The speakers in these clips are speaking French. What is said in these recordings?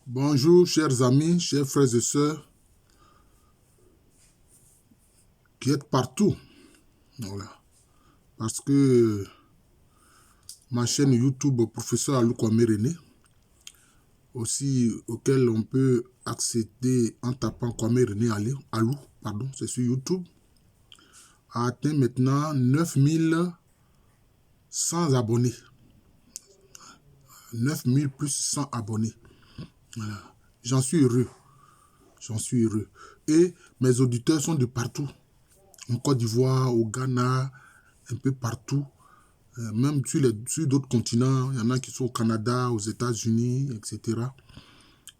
Bonjour, chers amis, chers frères et sœurs qui êtes partout. Voilà. Parce que ma chaîne YouTube, Professeur Alou Kwame René, aussi auquel on peut accéder en tapant Kwame René Alou, pardon, c'est sur YouTube, a atteint maintenant 9100 abonnés. 9000 plus 100 abonnés. Voilà. J'en suis heureux. J'en suis heureux. Et mes auditeurs sont de partout. En Côte d'Ivoire, au Ghana, un peu partout. Même sur d'autres continents, il y en a qui sont au Canada, aux États-Unis, etc.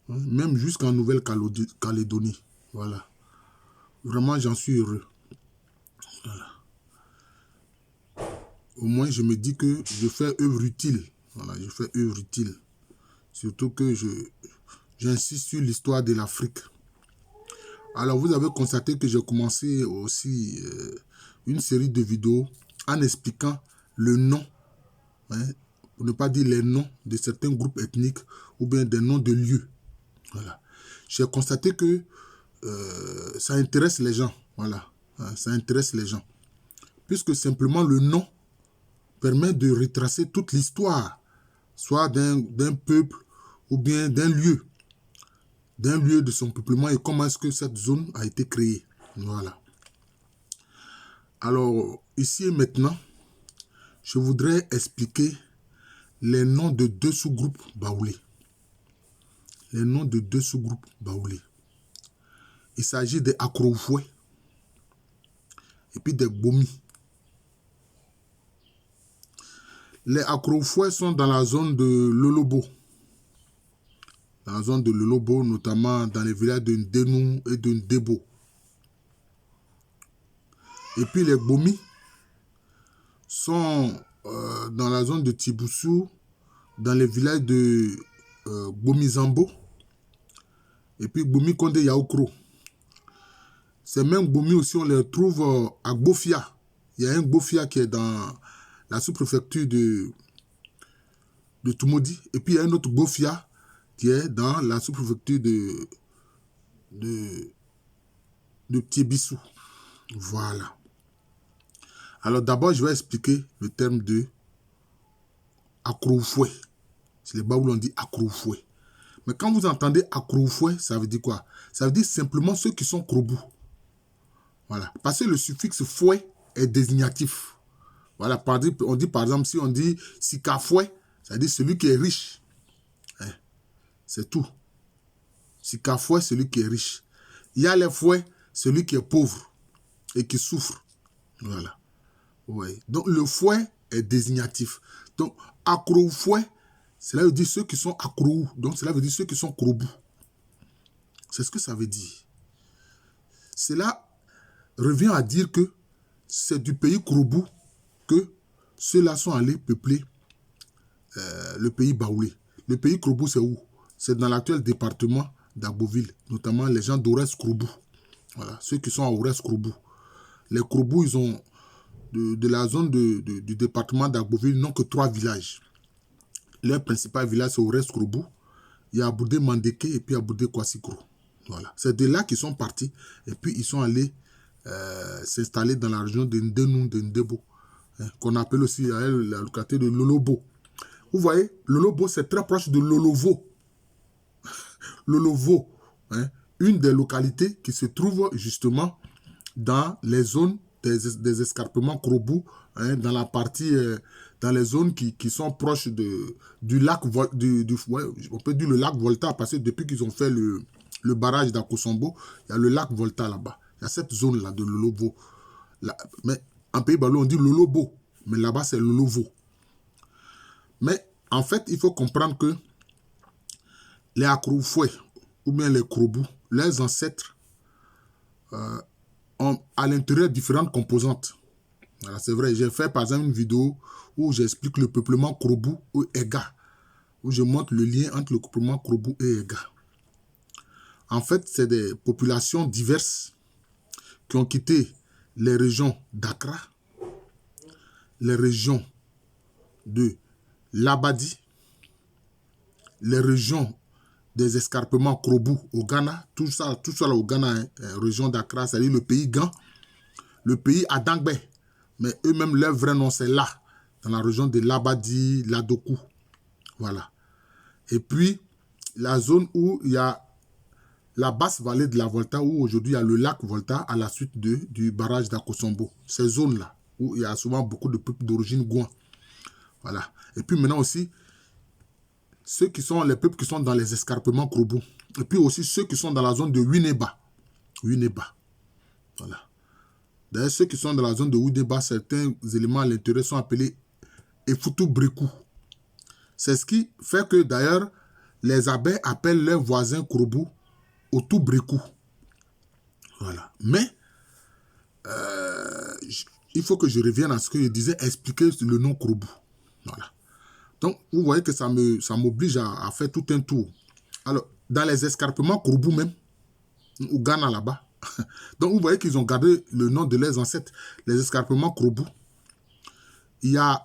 Même jusqu'en Nouvelle-Calédonie. Voilà. Vraiment, j'en suis heureux. Voilà. Au moins, je me dis que je fais œuvre utile. Voilà, je fais œuvre utile. Surtout que j'insiste sur l'histoire de l'Afrique. Alors, vous avez constaté que j'ai commencé aussi une série de vidéos en expliquant le nom, hein, pour ne pas dire les noms de certains groupes ethniques ou bien des noms de lieux. Voilà. J'ai constaté que ça intéresse les gens. Voilà. Ça intéresse les gens. Puisque simplement le nom permet de retracer toute l'histoire, soit d'un peuple ou bien d'un lieu de son peuplement et comment est-ce que cette zone a été créée. Voilà. Alors, ici et maintenant, je voudrais expliquer les noms de deux sous-groupes baoulés. Les noms de deux sous-groupes baoulés. Il s'agit des Akrofoué et puis des Gbomi. Les Akrofoué sont dans la zone de Lolobo. Dans la zone de Lolobo, notamment dans les villages de Ndenou et de Ndebo. Et puis les Gbomi sont dans la zone de Tiboussou, dans les villages de Gbomizambo et puis Gbomi Konde Yaoukro. Ces mêmes Gbomi aussi, on les trouve à Gbofia. Il y a un Gbofia qui est dans la sous-préfecture de Tumodi. Et puis il y a un autre Gbofia qui est dans la sous-préfecture de Tiebissou. Voilà. Alors d'abord, je vais expliquer le terme de Akrofoué. C'est les Baoulés, on dit Akrofoué. Mais quand vous entendez Akrofoué, ça veut dire quoi? Ça veut dire simplement ceux qui sont Krobou. Voilà. Parce que le suffixe fouet est désignatif. Voilà. On dit par exemple, si on dit Sikafoué, ça veut dire celui qui est riche. Hein? C'est tout. Sikafoué, celui qui est riche. Il y a les fouets, celui qui est pauvre et qui souffre. Voilà. Ouais. Donc le fouet est désignatif. Donc Akrofoué, cela veut dire ceux qui sont Akrou. Donc cela veut dire ceux qui sont Krobou. C'est ce que ça veut dire. Cela revient à dire que c'est du pays Krobou que ceux-là sont allés peupler le pays baoulé. Le pays Krobou, c'est où? C'est dans l'actuel département d'Agboville, notamment les gens d'Ores Krobou. Voilà, ceux qui sont à Ores Krobou. Les Krobou, ils ont de la zone du département d'Agboville, n'ont que 3 villages. Leur principal village, c'est Ores Krobou. Il y a Aboudé Mandeke et puis Aboudé Kwassikro. Voilà. C'est de là qu'ils sont partis et puis ils sont allés s'installer dans la région de Ndenou, de Ndebo, hein, qu'on appelle aussi la localité de Lolobo. Vous voyez, Lolobo, c'est très proche de Lolovo. Lolovo, hein, une des localités qui se trouve justement dans les zones des escarpements Krobou, hein, dans la partie, dans les zones qui sont proches du lac, ouais, on peut dire le lac Volta, parce que depuis qu'ils ont fait le barrage d'Akosombo, il y a le lac Volta là-bas. Il y a cette zone-là de Lolobo. Mais en Pays Balo, on dit Lolobo, mais là-bas, c'est Lolovo. Mais en fait, il faut comprendre que les Akrofoué, ou bien les Krobou, leurs ancêtres ont à l'intérieur différentes composantes. Voilà, c'est vrai, j'ai fait par exemple une vidéo où j'explique le peuplement Krobou ou Ega, où je montre le lien entre le peuplement Krobou et Ega. En fait, c'est des populations diverses qui ont quitté les régions d'Accra, les régions de l'Abadi, les régions des escarpements Krobu au Ghana, tout ça là au Ghana, hein, région d'Accra, c'est-à-dire le pays Gan, le pays Adangbe, mais eux-mêmes, leur vrai nom, c'est là, dans la région de Labadi, Ladokou. Voilà. Et puis, la zone où il y a la basse vallée de la Volta, où aujourd'hui il y a le lac Volta à la suite du barrage d'Akosombo. Ces zones-là, où il y a souvent beaucoup de peuples d'origine Gouin. Voilà. Et puis maintenant aussi, les peuples qui sont dans les escarpements Krobu. Et puis aussi ceux qui sont dans la zone de Wineba. Wineba. Voilà. D'ailleurs, ceux qui sont dans la zone de Wineba, certains éléments à l'intérieur sont appelés Efutu Breku. C'est ce qui fait que d'ailleurs, les abeilles appellent leurs voisins Krobu Otu Breku. Voilà. Mais, il faut que je revienne à ce que je disais, expliquer le nom Krobu. Voilà. Donc, vous voyez que ça m'oblige à faire tout un tour. Alors, dans les escarpements Krobu même, au Ghana là-bas, donc vous voyez qu'ils ont gardé le nom de leurs ancêtres, les escarpements Krobu. Il y a,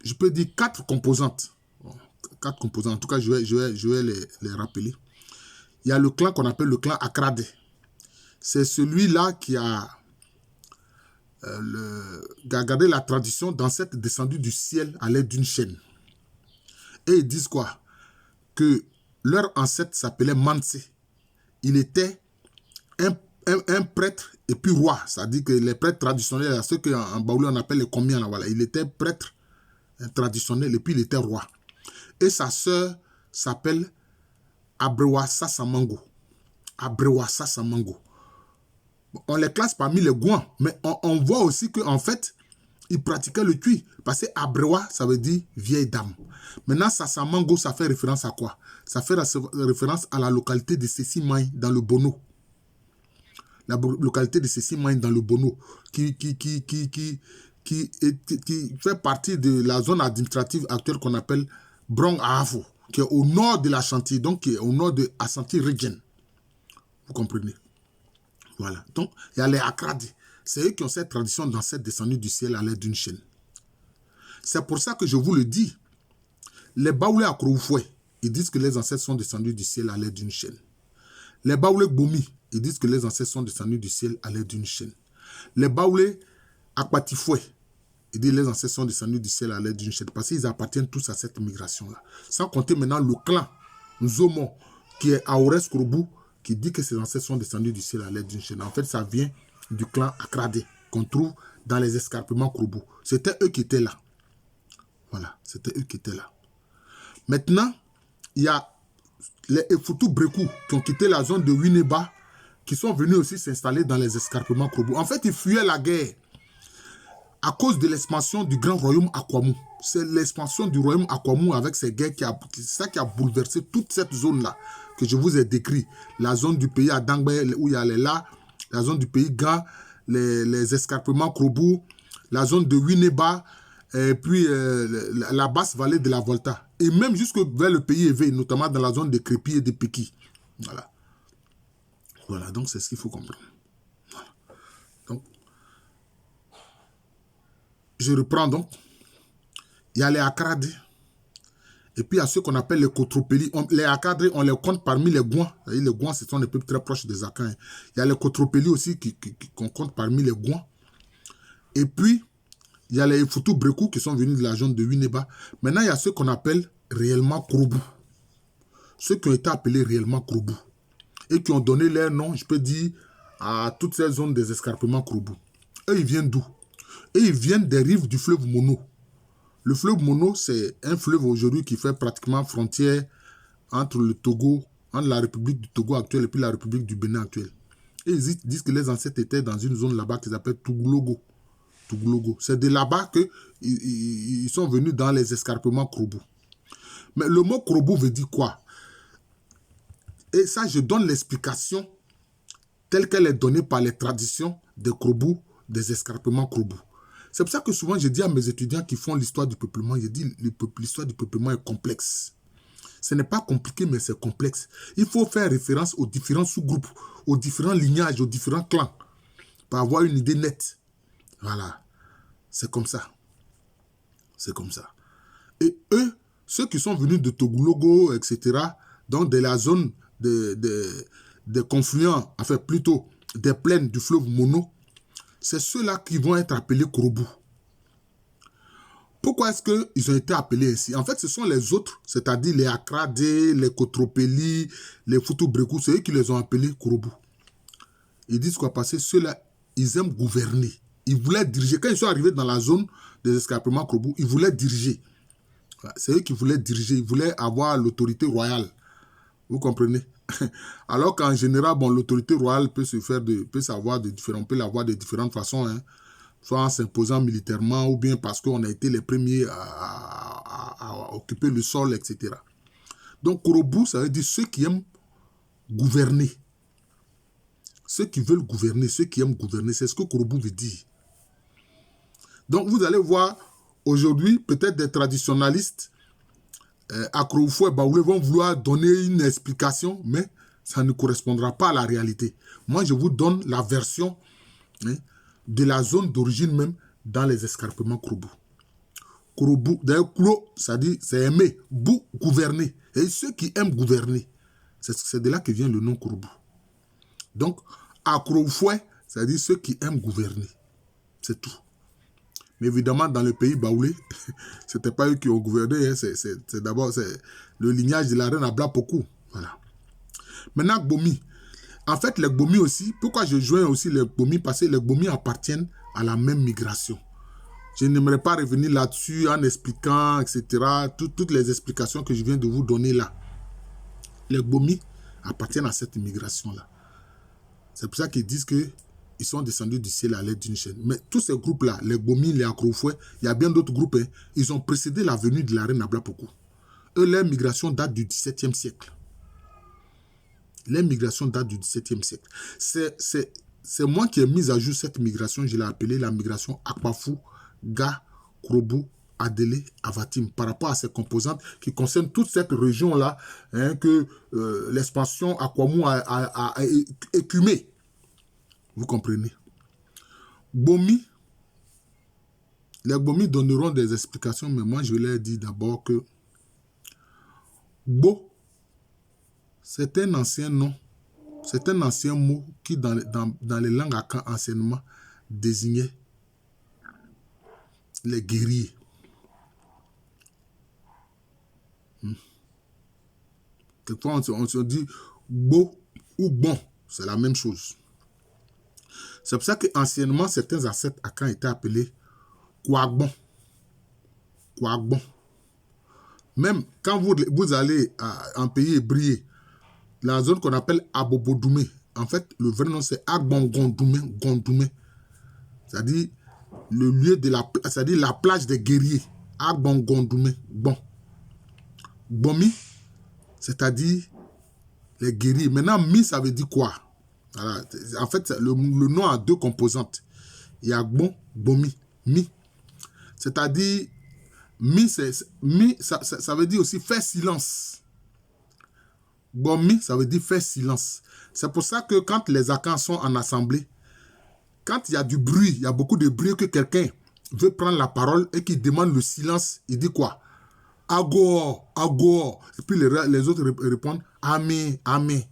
je peux dire, 4 composantes. Bon, 4 composantes, en tout cas, je vais les rappeler. Il y a le clan qu'on appelle le clan Akrade. C'est celui-là qui a gardé la tradition d'ancêtres descendus du ciel à l'aide d'une chaîne. Et ils disent quoi? Que leur ancêtre s'appelait Manse. Il était un prêtre et puis roi. C'est-à-dire que les prêtres traditionnels, ceux qu'en Baoulé on appelle les combien là, voilà. Il était prêtre traditionnel et puis il était roi. Et sa sœur s'appelle Abrewa Sassamango. Abrewa Sassamango. On les classe parmi les Gouans, mais on voit aussi qu'en fait, ils pratiquaient le cuit. Parce que Abrewa, ça veut dire vieille dame. Maintenant, Sassamango, ça fait référence à quoi? Ça fait référence à la localité de Sessi-Maï dans le Bono. La localité de Sessi-Maï dans le Bono, qui fait partie de la zone administrative actuelle qu'on appelle Brong Ahafo, qui est au nord de la Chantilly, donc qui est au nord de Ashanti Region. Vous comprenez? Voilà. Donc, il y a les Akradi. C'est eux qui ont cette tradition d'ancêtres descendus du ciel à l'aide d'une chaîne. C'est pour ça que je vous le dis. Les Baoulés à Kroufoui, ils disent que les ancêtres sont descendus du ciel à l'aide d'une chaîne. Les Baoulés Bomi, ils disent que les ancêtres sont descendus du ciel à l'aide d'une chaîne. Les Baoulés à Kwatifoué, ils disent que les ancêtres sont descendus du ciel à l'aide d'une chaîne. Parce qu'ils appartiennent tous à cette migration-là. Sans compter maintenant le clan Nzomo, qui est à Ores Krobu, qui dit que ses ancêtres sont descendus du ciel à l'aide d'une chaîne. En fait, ça vient du clan Akrade, qu'on trouve dans les escarpements Krobu. C'était eux qui étaient là. Voilà, c'était eux qui étaient là. Maintenant, il y a les Efutu Breku qui ont quitté la zone de Wineba, qui sont venus aussi s'installer dans les escarpements Krobu. En fait, ils fuyaient la guerre à cause de l'expansion du grand royaume Akwamu. C'est l'expansion du royaume Akwamu avec ces guerres qui a bouleversé toute cette zone-là que je vous ai décrit. La zone du pays Adangbe, où il y a les là, la zone du pays Ga, les escarpements Krobu, la zone de Wineba, et puis la basse vallée de la Volta. Et même jusque vers le pays éveillé, notamment dans la zone de Crépi et de Péki. Voilà. Voilà, donc c'est ce qu'il faut comprendre. Voilà. Donc, je reprends donc. Il y a les Akradi. Et puis il y a ceux qu'on appelle les Kotropeli. Les Akradi, on les compte parmi les Gouans. Les Gouans, ce sont des peuples très proches des Akans. Il y a les Kotropeli aussi qu'on compte parmi les Gouans. Et puis, il y a les Efutu Breku qui sont venus de la zone de Wineba. Maintenant, il y a ceux qu'on appelle réellement Krobu. Ceux qui ont été appelés réellement Krobu. Et qui ont donné leur nom, je peux dire, à toutes ces zones des escarpements Krobu. Eux, ils viennent d'où? Et ils viennent des rives du fleuve Mono. Le fleuve Mono, c'est un fleuve aujourd'hui qui fait pratiquement frontière entre le Togo, entre la République du Togo actuelle et puis la République du Bénin actuelle. Et ils disent que les ancêtres étaient dans une zone là-bas qu'ils appellent Touglogo. C'est de là-bas qu'ils sont venus dans les escarpements Krobu. Mais le mot Krobu veut dire quoi? Et ça, je donne l'explication telle qu'elle est donnée par les traditions des Krobu, des escarpements Krobu. C'est pour ça que souvent je dis à mes étudiants qui font l'histoire du peuplement, je dis l'histoire du peuplement est complexe. Ce n'est pas compliqué, mais c'est complexe. Il faut faire référence aux différents sous-groupes, aux différents lignages, aux différents clans, pour avoir une idée nette. Voilà. C'est comme ça. C'est comme ça. Et eux, ceux qui sont venus de Togulogo, etc., donc de la zone des confluents, enfin plutôt des plaines du fleuve Mono, c'est ceux-là qui vont être appelés Korobu. Pourquoi est-ce qu'ils ont été appelés ainsi? En fait, ce sont les autres, c'est-à-dire les Akradé, les Kotropeli, les Futubreku, c'est eux qui les ont appelés Korobu. Ils disent quoi? Parce que ceux-là, ils aiment gouverner. Ils voulaient diriger. Quand ils sont arrivés dans la zone des escarpements Korobu, ils voulaient diriger. C'est eux qui voulaient diriger. Ils voulaient avoir l'autorité royale. Vous comprenez? Alors qu'en général, bon, l'autorité royale peut se faire on peut l'avoir de différentes façons, hein. Soit en s'imposant militairement ou bien parce qu'on a été les premiers à occuper le sol, etc. Donc, Korobu, ça veut dire ceux qui aiment gouverner. Ceux qui veulent gouverner, ceux qui aiment gouverner, c'est ce que Korobu veut dire. Donc, vous allez voir, aujourd'hui, peut-être des traditionalistes à Koroufou et Baoulé vont vouloir donner une explication, mais ça ne correspondra pas à la réalité. Moi, je vous donne la version, hein, de la zone d'origine même dans les escarpements Korobu. Korobu, d'ailleurs, Klo, ça dit, c'est aimer, Bou, gouverner. Et ceux qui aiment gouverner, c'est de là que vient le nom Korobu. Donc, à Koroufoué, ça dit ceux qui aiment gouverner. C'est tout. Mais évidemment, dans le pays Baoulé, ce n'était pas eux qui ont gouverné. Hein, c'est d'abord le lignage de la reine Abla Pokou. Voilà. Maintenant, Gbomi. En fait, les Gbomi aussi, pourquoi je joins aussi les Gbomi? Parce que les Gbomi appartiennent à la même migration. Je n'aimerais pas revenir là-dessus en expliquant, etc. Toutes les explications que je viens de vous donner là. Les Gbomi appartiennent à cette migration-là. C'est pour ça qu'ils disent qu'ils sont descendus du ciel à l'aide d'une chaîne. Mais tous ces groupes-là, les Gbomi, les Akrofoué, il y a bien d'autres groupes, hein, ils ont précédé la venue de la reine Abla Pokou. Eux, leur migration date du XVIIe siècle. Les migrations datent du XVIIe siècle. C'est moi qui ai mis à jour cette migration, je l'ai appelée la migration Akpafou, Ga, Korobu, Adélé, Avatim, par rapport à ces composantes qui concernent toute cette région-là, hein, que l'expansion Akwamou a écumé. Vous comprenez? Gbomi, les Gbomi donneront des explications, mais moi je leur dis d'abord que Gbo, c'est un ancien nom, c'est un ancien mot qui, dans les langues Akan anciennement, désignait les guerriers. Quelquefois, on se dit Gbo ou Bon, c'est la même chose. C'est pour ça qu'anciennement, certains ancêtres Akan étaient appelés Kouagbon. Kouagbon. Même quand vous allez en pays hébrié, la zone qu'on appelle Abobodoumé, en fait, le vrai nom c'est Agbongondoumé, c'est-à-dire le lieu de c'est-à-dire la plage des guerriers. Agbongondoumé, bon. Bomi, c'est-à-dire les guerriers. Maintenant, Mi, ça veut dire quoi? Voilà. En fait, le nom a deux composantes. Il y a Gbon, Bomi, Mi. C'est-à-dire, Mi, ça veut dire aussi faire silence. Bomi, ça veut dire faire silence. C'est pour ça que quand les Akans sont en assemblée, quand il y a du bruit, il y a beaucoup de bruit, que quelqu'un veut prendre la parole et qu'il demande le silence, il dit quoi? Ago, ago. Et puis les autres répondent Amen, Amen.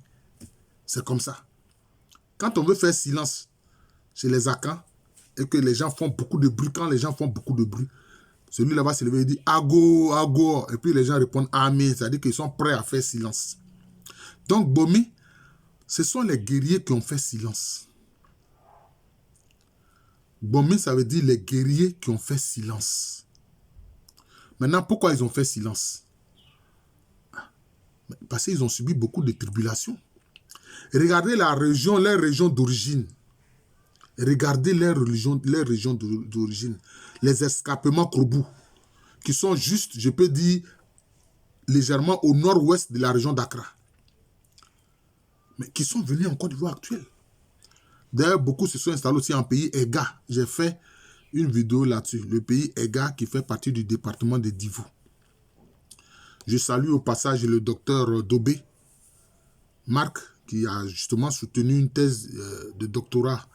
C'est comme ça. Quand on veut faire silence chez les Akans et que les gens font beaucoup de bruit, quand les gens font beaucoup de bruit, celui-là va se lever et dire Ago, ago. Et puis les gens répondent Amen. C'est-à-dire qu'ils sont prêts à faire silence. Donc, Bomi, ce sont les guerriers qui ont fait silence. Bomi, ça veut dire les guerriers qui ont fait silence. Maintenant, pourquoi ils ont fait silence? Parce qu'ils ont subi beaucoup de tribulations. Regardez la région, les régions d'origine. Regardez les régions d'origine. Les escarpements Korobu, qui sont juste, je peux dire, légèrement au nord-ouest de la région d'Accra. Mais qui sont venus en Côte d'Ivoire actuelle. D'ailleurs, beaucoup se sont installés aussi en pays Ega. J'ai fait une vidéo là-dessus. Le pays Ega qui fait partie du département de Divo. Je salue au passage le docteur Dobé, Marc, qui a justement soutenu une thèse de doctorat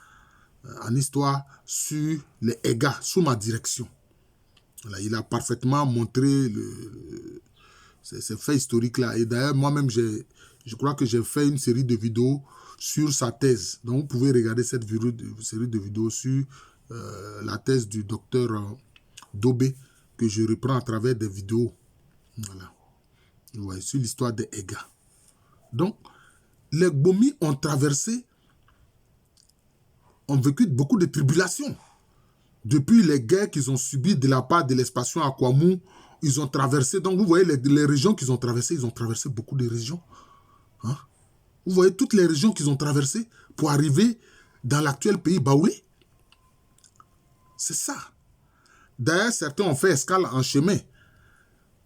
en histoire sur les Ega, sous ma direction. Voilà, il a parfaitement montré ces faits historiques-là. Et d'ailleurs, moi-même, je crois que j'ai fait une série de vidéos sur sa thèse. Donc, vous pouvez regarder cette série de vidéos sur la thèse du docteur Dobé, que je reprends à travers des vidéos. Voilà. Vous voyez, sur l'histoire des Ega. Donc, les Gbomi ont vécu beaucoup de tribulations. Depuis les guerres qu'ils ont subies de la part de l'expansion à Kwamou, ils ont traversé. Donc, vous voyez les régions qu'ils ont traversées. Ils ont traversé beaucoup de régions. Hein? Vous voyez toutes les régions qu'ils ont traversées pour arriver dans l'actuel pays Baoulé. C'est ça. D'ailleurs, certains ont fait escale en chemin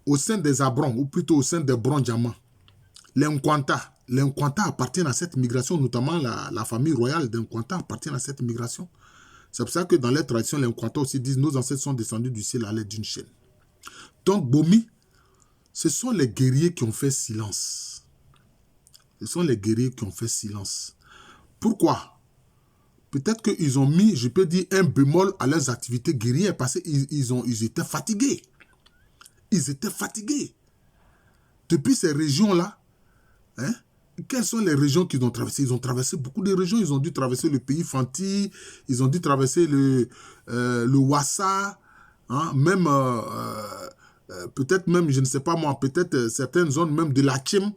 au sein des Abrons, ou plutôt au sein des Bron-Diamants. Les Nkwanta appartiennent à cette migration, notamment la famille royale des Nkwanta appartient à cette migration. C'est pour ça que dans les traditions, les Nkwanta aussi disent nos ancêtres sont descendus du ciel à l'aide d'une chaîne. Donc, Gbomi, ce sont les guerriers qui ont fait silence. Ce sont les guerriers qui ont fait silence. Pourquoi? Peut-être qu'ils ont mis, je peux dire, un bémol à leurs activités guerrières parce qu'ils étaient fatigués. Ils étaient fatigués. Depuis ces régions-là, hein, quelles sont les régions qu'ils ont traversées? Ils ont traversé beaucoup de régions. Ils ont dû traverser le pays Fanti, ils ont dû traverser le Wassa, hein, même, peut-être même, je ne sais pas moi, peut-être certaines zones même de la Tchim,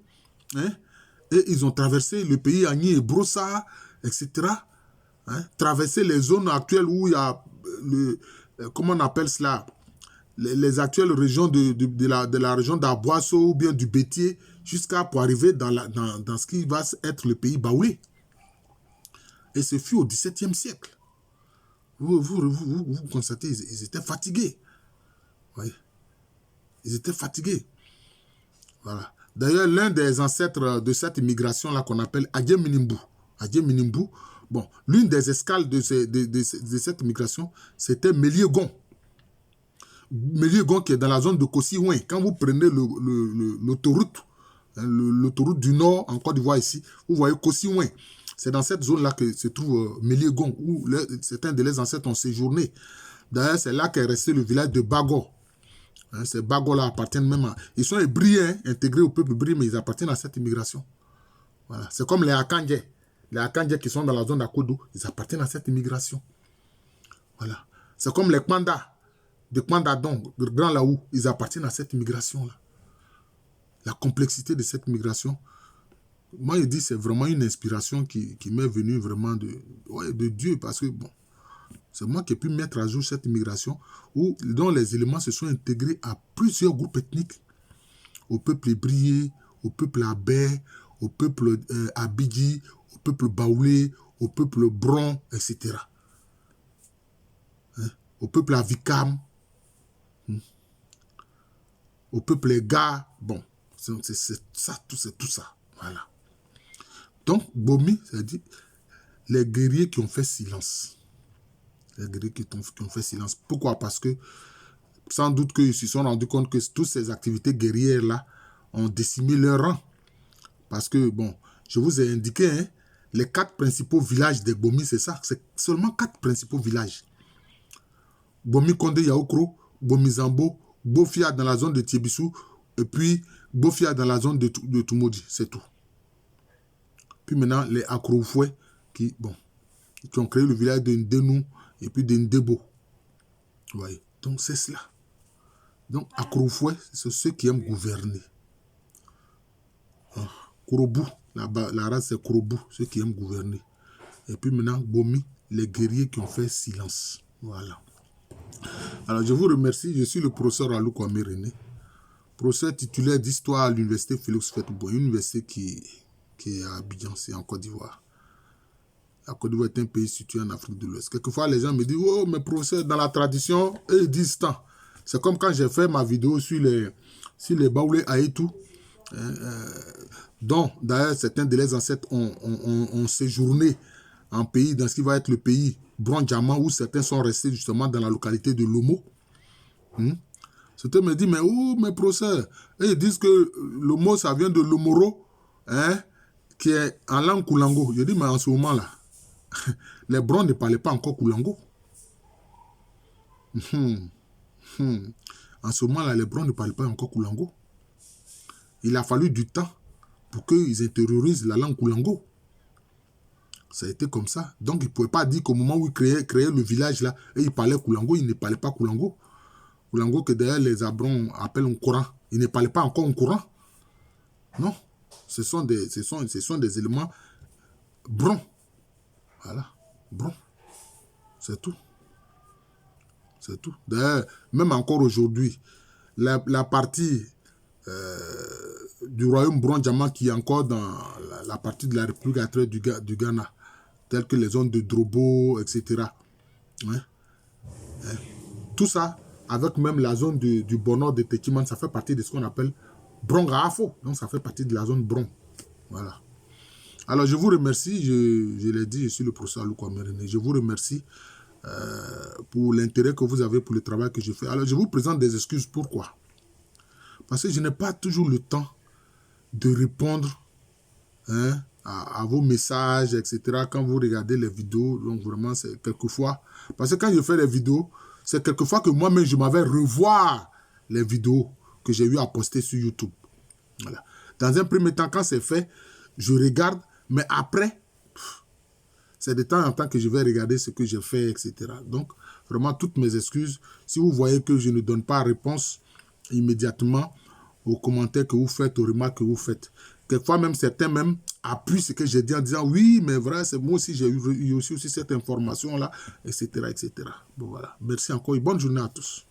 hein, et ils ont traversé le pays Agni et Brossa, etc. Hein, traverser les zones actuelles où il y a comment on appelle cela, les actuelles régions de la région d'Aboasso ou bien du Bétier, jusqu'à pour arriver dans ce qui va être le pays Baoulé. Et ce fut au XVIIe siècle. Vous constatez, ils étaient fatigués. Oui. Ils étaient fatigués. Voilà. D'ailleurs, l'un des ancêtres de cette immigration-là qu'on appelle Adje Minimbu, bon, l'une des escales de cette migration, c'était Méliégon. Méliégon qui est dans la zone de Kossi-Ouin. Quand vous prenez l'autoroute, l'autoroute du Nord en Côte d'Ivoire ici, vous voyez Kossi-Ouin. C'est dans cette zone-là que se trouve Méliégon, où certains de leurs ancêtres ont séjourné. D'ailleurs, c'est là qu'est resté le village de Bago. Hein, ces Bagos-là appartiennent même à... Ils sont hébrieux, hein, intégrés au peuple hébreu, mais ils appartiennent à cette immigration. Voilà. C'est comme les Akandjé. Les Akandjé qui sont dans la zone d'Akodo, ils appartiennent à cette immigration. Voilà. C'est comme les Kwanda, de Kwandadong, de Grand Laou, ils appartiennent à cette immigration-là. La complexité de cette migration, moi, je dis, c'est vraiment une inspiration qui m'est venue vraiment de Dieu, parce que, bon, c'est moi qui ai pu mettre à jour cette immigration dont les éléments se sont intégrés à plusieurs groupes ethniques, au peuple hébrié, au peuple abé, au peuple abidji, au peuple baoulé, au peuple bron, etc. Hein? Au peuple avikam, au peuple Ega, bon, c'est ça, tout ça. Voilà. Donc, Gbomi, c'est-à-dire les guerriers qui ont fait silence. Les guerriers qui ont fait silence. Pourquoi? Parce que, sans doute qu'ils se sont rendus compte que toutes ces activités guerrières-là ont décimé leur rang. Parce que, bon, je vous ai indiqué, hein, les 4 principaux villages des Gbomi, c'est ça. C'est seulement 4 principaux villages. Gbomi Konde Yaoukro, Gbomi Zambo, Gbofia dans la zone de Tiebissou, et puis Gbofia dans la zone de Toumoudi. C'est tout. Puis maintenant, les Akroufoué qui ont créé le village de Ndenou et puis de Ndebo. Vous voyez. Donc, c'est cela. Donc, Akroufoué, c'est ceux qui aiment gouverner. Hein. Kouroubou, la race c'est Kouroubou, ceux qui aiment gouverner. Et puis maintenant, Gbomi, les guerriers qui ont fait silence. Voilà. Alors, je vous remercie. Je suis le professeur Alou Kwame René, professeur titulaire d'histoire à l'université Félix Houphouët-Boigny, une université qui est à Abidjan, c'est en Côte d'Ivoire. La Côte d'Ivoire est un pays situé en Afrique de l'Ouest. Quelquefois, les gens me disent, oh, mais professeur, dans la tradition, ils disent tant. C'est comme quand j'ai fait ma vidéo sur les Baoulé Aïtou, dont, d'ailleurs, certains de leurs ancêtres ont séjourné en pays, dans ce qui va être le pays Bron-Diamant, où certains sont restés justement dans la localité de Lomo. Certains me disent, mais où, mes professeurs? Et ils disent que le mot, ça vient de Lomoro, hein, qui est en langue Koulango. Je dis, mais en ce moment-là, les Brons ne parlaient pas encore Koulango. En ce moment-là, les Brons ne parlaient pas encore Koulango. il a fallu du temps pour qu'ils intériorisent la langue Koulango. Ça a été comme ça. Donc, ils ne pouvaient pas dire qu'au moment où ils créaient le village là, et ils parlaient Koulango, ils ne parlaient pas Koulango. Koulango que d'ailleurs les Abrons appellent un courant. Ils ne parlaient pas encore un courant. Non. Ce sont des éléments brons. Voilà. Brons. C'est tout. C'est tout. D'ailleurs, même encore aujourd'hui, la partie du royaume Bron-Djama qui est encore dans la partie de la République actuelle du Ghana, telles que les zones de Drobo, etc. Ouais. Ouais. Tout ça, avec même la zone du Bonheur de Tekiman, ça fait partie de ce qu'on appelle Bron-Gaafo. Donc, ça fait partie de la zone Bron. Voilà. Alors, je vous remercie. Je l'ai dit, je suis le professeur Aluko Amerene. Je vous remercie pour l'intérêt que vous avez pour le travail que je fais. Alors, je vous présente des excuses. Pourquoi? Parce que je n'ai pas toujours le temps de répondre à vos messages, etc. Quand vous regardez les vidéos, donc vraiment, c'est quelquefois... Parce que quand je fais les vidéos, c'est quelquefois que moi-même, je m'avais revoir les vidéos que j'ai eu à poster sur YouTube. Voilà. Dans un premier temps, quand c'est fait, je regarde, mais après, c'est de temps en temps que je vais regarder ce que j'ai fait, etc. Donc, vraiment, toutes mes excuses. Si vous voyez que je ne donne pas réponse immédiatement aux commentaires que vous faites, aux remarques que vous faites. Quelquefois, même certains même appuient ce que j'ai dit en disant « Oui, mais vrai, c'est moi aussi, j'ai eu aussi cette information-là, etc. etc. » Bon, voilà. Merci encore et bonne journée à tous.